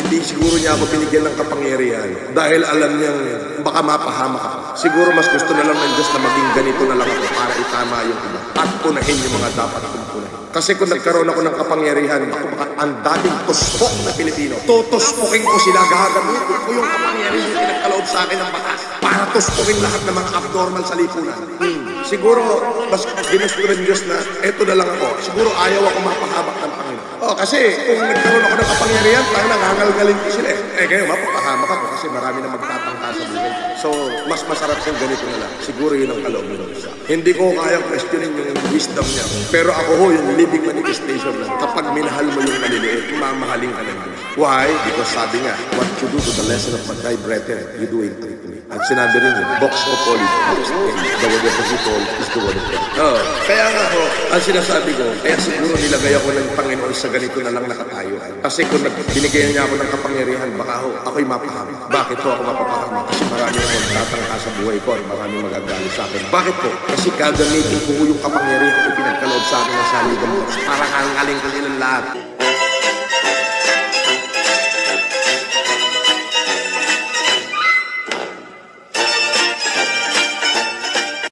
hindi siguro niya ako binigyan ng kapangyarihan dahil alam niyang baka mapahamak ako. Siguro mas gusto na lang ng Diyos na maging ganito na lang ako para itama yung iba at punahin yung mga dapat akong punahin. Kasi kung nagkaroon ako ng kapangyarihan, ako baka ang dating tuspok na Pilipino. Tutuspokin ko sila, gagamitin ko yung kapangyarihan yung pinagkaloob sa akin ng batas para tuspokin lahat ng mga abnormal sa lipunan. Siguro, mas ginusto ng Diyos na eto na lang ako. Siguro ayaw ako mapahabak ng Panginoon. Kasi kung nagkaroon ako ng kapangyarihan, tayo nangangalgalin ko sila kayo, mapapahamak ako kasi marami na magtatangka sa buhay. So, mas masarap yung ganito na lang. Siguro yun ang kaloob ng Diyos. Hindi ko kayang questionin yung wisdom niya. Pero ako ho, yung living manifestation lang. Kapag minahal mo yung maliliit, mamahalin ka ng Diyos. Why? Because sabi nga, what you do to the lesson of thy brethren, you do it to me. At sinabi rin yun, box of olive, the word of the people is the word of God. Kaya nga ho, ang sinasabi ko, kaya siguro nilagay ako ng Panginoon sa ganito na lang nakatayo. Kasi kung binigyan niya ako ng kapangyarihan, baka ho, ako'y mapahamak. Bakit ho ako mapapahamak? Kasi marami akong tatangka sa buhay ko at maraming magagalit sa akin. Bakit po? Kasi gagamitin ko yung kapangyarihan ko pinagkaloob sa akin ng saligang para ngangaling ko nilang lahat.